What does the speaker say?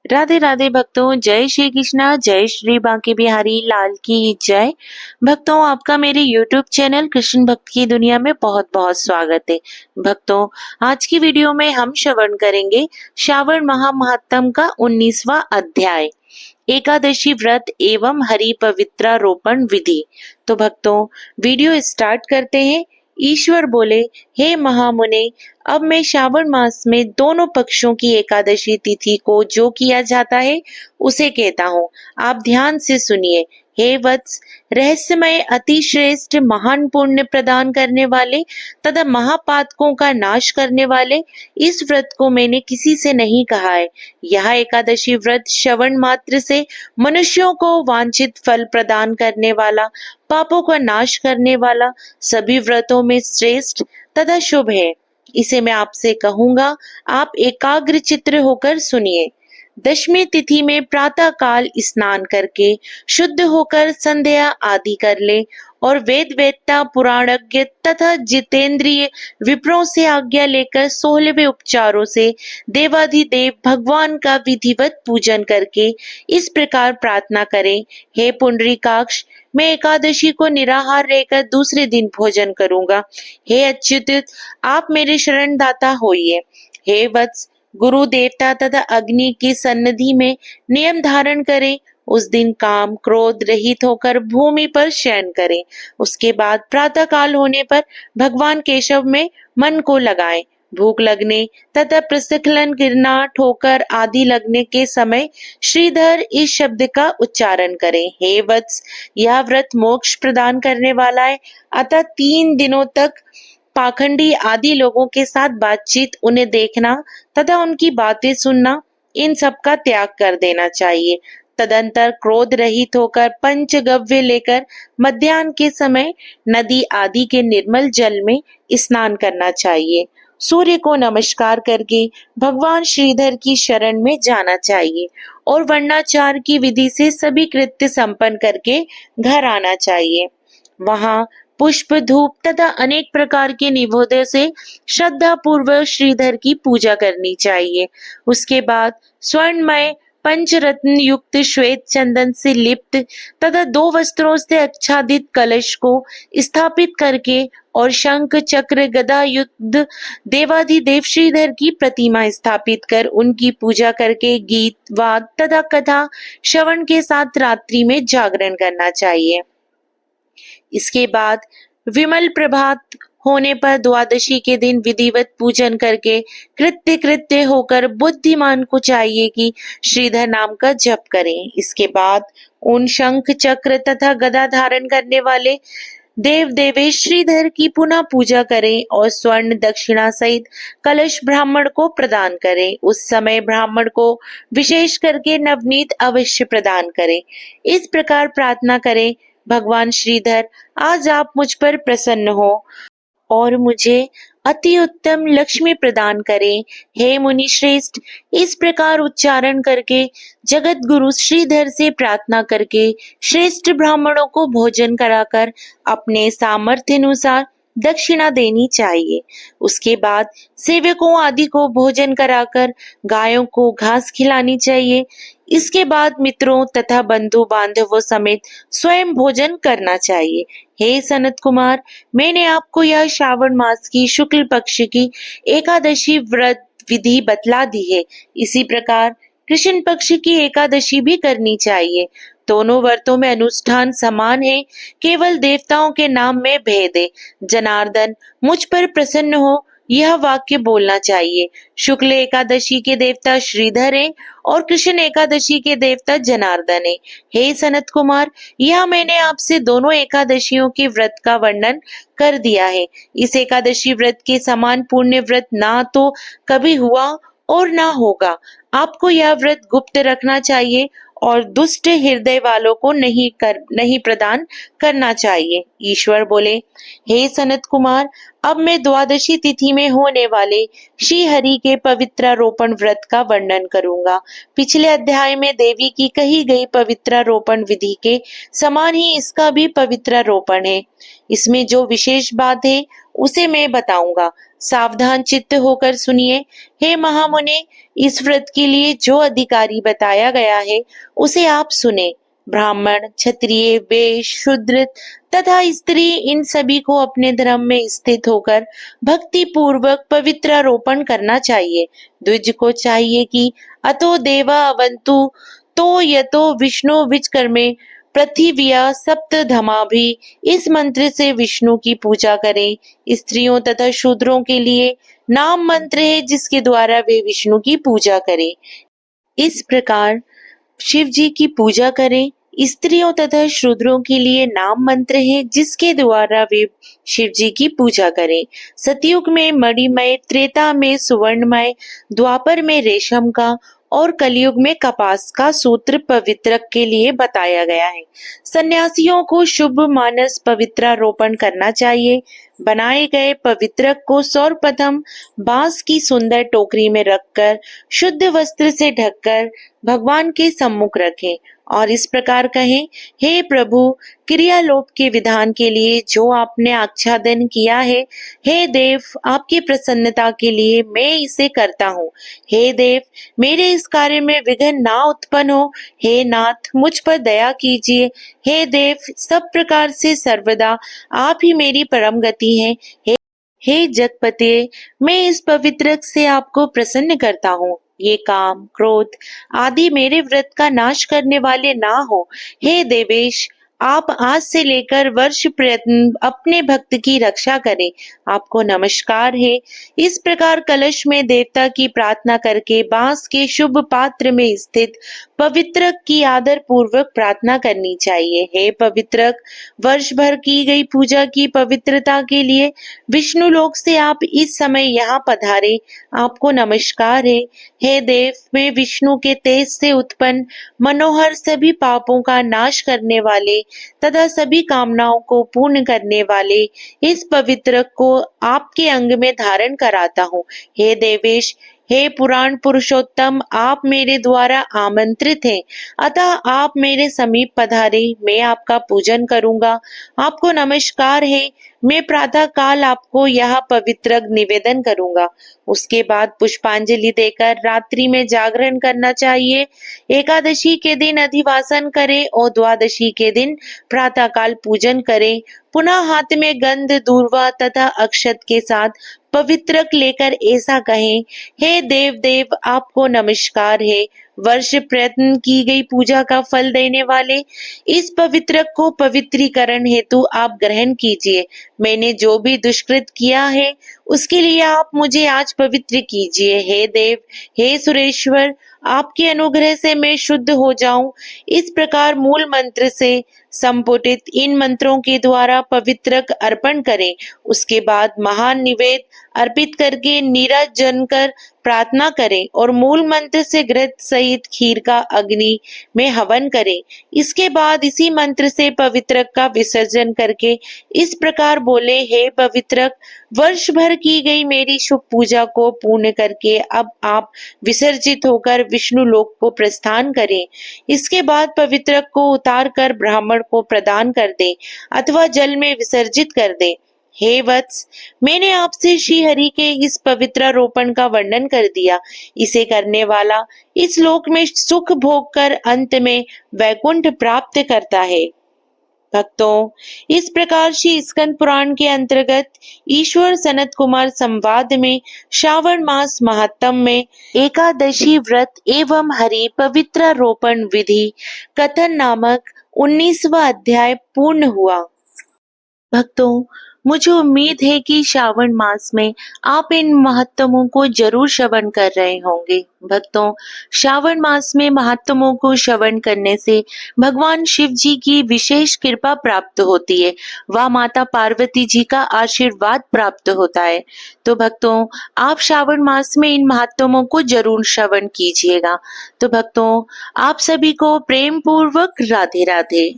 राधे राधे भक्तों, जय श्री कृष्णा, जय श्री बांके बिहारी लाल की जय। भक्तों, आपका मेरे YouTube चैनल कृष्ण भक्त की दुनिया में बहुत बहुत स्वागत है। भक्तों, आज की वीडियो में हम श्रवण करेंगे श्रावण महात्म्य का 19वां अध्याय, एकादशी व्रत एवं हरि पवित्रारोपण विधि। तो भक्तों, वीडियो स्टार्ट करते हैं। ईश्वर बोले, हे महामुने, अब मैं श्रावण मास में दोनों पक्षों की एकादशी तिथि को जो किया जाता है उसे कहता हूँ। आप ध्यान से सुनिए। हे वत्स, रहस्यमय अति श्रेष्ठ महान पुण्य प्रदान करने वाले तथा महापातकों का नाश करने वाले इस व्रत को मैंने किसी से नहीं कहा है। यह एकादशी व्रत श्रवण मात्र से मनुष्यों को वांछित फल प्रदान करने वाला, पापों का नाश करने वाला, सभी व्रतों में श्रेष्ठ तथा शुभ है। इसे मैं आपसे कहूंगा, आप एकाग्र चित्त होकर सुनिए। दशमी तिथि में प्रातः काल स्नान करके शुद्ध होकर संध्या आदि कर ले और वेद वेत्ता पुराणज्ञ तथा जितेंद्रिय विप्रों से आज्ञा लेकर 16वें उपचारों से देवाधिदेव भगवान का विधिवत पूजन करके इस प्रकार प्रार्थना करें, हे पुंडरीकाक्ष, मैं एकादशी को निराहार रहकर दूसरे दिन भोजन करूंगा। हे अच्युत, आप मेरे शरणदाता होइए। हे वत्स, गुरु देवता तथा अग्नि की सन्निधि में नियम धारण करें। उस दिन काम क्रोध रहित होकर भूमि पर शयन करें। उसके बाद प्रातः काल होने पर भगवान केशव में मन को लगाएं। भूख लगने तथा प्रस्खलन गिरना ठोकर आदि लगने के समय श्रीधर इस शब्द का उच्चारण करें। हे वत्स, यह व्रत मोक्ष प्रदान करने वाला है, अतः 3 दिनों तक पाखंडी आदि लोगों के साथ बातचीत, उन्हें देखना तथा उनकी बातें सुनना, इन सब का त्याग कर देना चाहिए। तदंतर क्रोध रहित होकर पंचगव्य लेकर मध्याह्न के समय नदी आदि के निर्मल जल में स्नान करना चाहिए। सूर्य को नमस्कार करके भगवान श्रीधर की शरण में जाना चाहिए और वर्णाचार की विधि से सभी कृत्य संपन्न करके घर आना चाहिए। वहां पुष्प धूप तथा अनेक प्रकार के निवेद्य से श्रद्धा पूर्वक श्रीधर की पूजा करनी चाहिए। उसके बाद स्वर्णमय पंचरत्न युक्त श्वेत चंदन से लिप्त तथा 2 वस्त्रों से आच्छादित कलश को स्थापित करके और शंख चक्र गदा युक्त देवाधिदेव श्रीधर की प्रतिमा स्थापित कर उनकी पूजा करके गीत वाद तथा कथा श्रवण के साथ रात्रि में जागरण करना चाहिए। इसके बाद विमल प्रभात होने पर द्वादशी के दिन विधिवत पूजन करके कृत्य होकर बुद्धिमान को चाहिए कि श्रीधर नाम का जप करें। इसके बाद उन शंख चक्र तथा गदा धारण करने वाले देव देवेश श्रीधर की पुनः पूजा करें और स्वर्ण दक्षिणा सहित कलश ब्राह्मण को प्रदान करें। उस समय ब्राह्मण को विशेष करके नवनीत अवश्य प्रदान करें। इस प्रकार प्रार्थना करें, भगवान श्रीधर, आज आप मुझ पर प्रसन्न हो और मुझे अति उत्तम लक्ष्मी प्रदान करें। हे मुनि श्रेष्ठ, इस प्रकार उच्चारण करके जगत गुरु श्रीधर से प्रार्थना करके श्रेष्ठ ब्राह्मणों को भोजन कराकर अपने सामर्थ्य अनुसार दक्षिणा देनी चाहिए। उसके बाद सेवकों आदि को भोजन कराकर गायों को घास खिलानी चाहिए। इसके बाद मित्रों तथा बंधु बांधवों समेत स्वयं भोजन करना चाहिए। हे सनत कुमार, मैंने आपको यह श्रावण मास की शुक्ल पक्ष की एकादशी व्रत विधि बतला दी है। इसी प्रकार कृष्ण पक्ष की एकादशी भी करनी चाहिए। दोनों व्रतों में अनुष्ठान समान है, केवल देवताओं के नाम में भेद है। जनार्दन, मुझ पर प्रसन्न हो, यह वाक्य बोलना चाहिए। शुक्ल एकादशी के देवता श्रीधर हैं और कृष्ण एकादशी के देवता जनार्दन हैं। हे सनत कुमार, यह मैंने आपसे दोनों एकादशियों के व्रत का वर्णन कर दिया है। इस एकादशी व्रत के समान पुण्य व्रत ना तो कभी हुआ और ना होगा। आपको यह व्रत गुप्त रखना चाहिए और दुष्ट हृदय वालों को नहीं प्रदान करना चाहिए। ईश्वर बोले, हे सनत कुमार, अब मैं द्वादशी तिथि में होने वाले श्री हरि के पवित्रारोपण व्रत का वर्णन करूंगा। पिछले अध्याय में देवी की कही गई पवित्रारोपण विधि के समान ही इसका भी पवित्रारोपण है। इसमें जो विशेष बात है उसे मैं बताऊंगा। सावधान चित्त होकर सुनिए। हे महामुने, इस व्रत के लिए जो अधिकारी बताया गया है उसे आप सुने। ब्राह्मण, क्षत्रिय, वैश्य, शूद्र तथा स्त्री, इन सभी को अपने धर्म में स्थित होकर भक्ति पूर्वक पवित्रारोपण करना चाहिए। द्विज को चाहिए कि अतो देवा अवन्तु तो यतो विष्णु विचकर्मे पृथिव्या सप्तधमा भी, इस मंत्र से विष्णु की पूजा करें। स्त्रियों तथा शूद्रों के लिए नाम मंत्र है जिसके द्वारा वे विष्णु की पूजा करें। इस प्रकार शिव जी की पूजा करें। स्त्रियों तथा शूद्रों के लिए नाम मंत्र है जिसके द्वारा वे शिव जी की पूजा करें। सतयुग में मणिमय, त्रेता में सुवर्णमय, द्वापर में रेशम का और कलयुग में कपास का सूत्र पवित्रक के लिए बताया गया है। सन्यासियों को शुभ मानस पवित्रारोपण करना चाहिए। बनाए गए पवित्रक को सर्वप्रथम बांस की सुंदर टोकरी में रखकर शुद्ध वस्त्र से ढककर भगवान के सम्मुख रखें और इस प्रकार कहें, हे प्रभु, क्रियालोप के विधान के लिए जो आपने आच्छादन किया है, हे देव, आपकी प्रसन्नता के लिए मैं इसे करता हूँ। हे देव, मेरे इस कार्य में विघ्न ना उत्पन्न हो। हे नाथ, मुझ पर दया कीजिए। हे देव, सब प्रकार से सर्वदा आप ही मेरी परम गति हैं। हे जगपते, मैं इस पवित्र से आपको प्रसन्न करता हूँ। ये काम, क्रोध आदि मेरे व्रत का नाश करने वाले ना हो। हे देवेश, आप आज से लेकर वर्ष प्रयत्न अपने भक्त की रक्षा करें। आपको नमस्कार है। इस प्रकार कलश में देवता की प्रार्थना करके बांस के शुभ पात्र में स्थित पवित्रक की आदर पूर्वक प्रार्थना करनी चाहिए। हे पवित्रक, वर्ष भर की गई पूजा की पवित्रता के लिए विष्णु लोक से आप इस समय यहाँ पधारे। आपको नमस्कार है। हे देव, मैं विष्णु के तेज से उत्पन्न मनोहर सभी पापों का नाश करने वाले तथा सभी कामनाओं को पूर्ण करने वाले इस पवित्र को आपके अंग में धारण कराता हूँ। हे देवेश, हे पुराण पुरुषोत्तम, आप मेरे द्वारा आमंत्रित हैं, अतः आप मेरे समीप पधारे। मैं आपका पूजन करूंगा। आपको नमस्कार है। मैं प्रातः काल आपको यह पवित्र निवेदन करूंगा। उसके बाद पुष्पांजलि देकर रात्रि में जागरण करना चाहिए। एकादशी के दिन अधिवासन करें और द्वादशी के दिन प्रातः काल पूजन करें। पुनः हाथ में गंध, दूर्वा तथा अक्षत के साथ पवित्रक लेकर ऐसा कहें, हे देव देव, आपको नमस्कार है। वर्ष प्रयत्न की गई पूजा का फल देने वाले इस पवित्रक को पवित्रीकरण हेतु आप ग्रहण कीजिए। मैंने जो भी दुष्कृत किया है उसके लिए आप मुझे आज पवित्र कीजिए। हे देव, हे सुरेश्वर, आपके अनुग्रह से मैं शुद्ध हो जाऊं। इस प्रकार मूल मंत्र से संपुटित इन मंत्रों के द्वारा पवित्रक अर्पण करें। उसके बाद महान निवेद अर्पित करके नीराजन कर प्रार्थना करें और मूल मंत्र से घृत सहित खीर का अग्नि में हवन करें। इसके बाद इसी मंत्र से पवित्रक का विसर्जन करके इस प्रकार बोले, हे पवित्रक, वर्ष भर की गई मेरी शुभ पूजा को पूर्ण करके अब आप विसर्जित होकर विष्णु लोक को प्रस्थान करें। इसके बाद पवित्रक को उतार कर ब्राह्मण को प्रदान कर दे अथवा जल में विसर्जित कर दे। हे वत्स, मैंने आपसे श्री हरि के इस पवित्रारोपण का वर्णन कर दिया। इसे करने वाला इस लोक में सुख भोग कर अंत में वैकुंठ प्राप्त करता है। भक्तों, इस प्रकार श्री स्कंद पुराण के अंतर्गत ईश्वर सनत कुमार संवाद में श्रावण मास महात्म में एकादशी व्रत एवं हरि पवित्रारोपण विधि कथन नामक 19वां अध्याय पूर्ण हुआ। भक्तों, मुझे उम्मीद है कि श्रावण मास में आप इन महात्मों को जरूर श्रवण कर रहे होंगे। भक्तों, श्रावण मास में महात्मों को श्रवण करने से भगवान शिव जी की विशेष कृपा प्राप्त होती है व माता पार्वती जी का आशीर्वाद प्राप्त होता है। तो भक्तों, आप श्रावण मास में इन महात्मों को जरूर श्रवण कीजिएगा। तो भक्तों, आप सभी को प्रेम पूर्वक राधे राधे।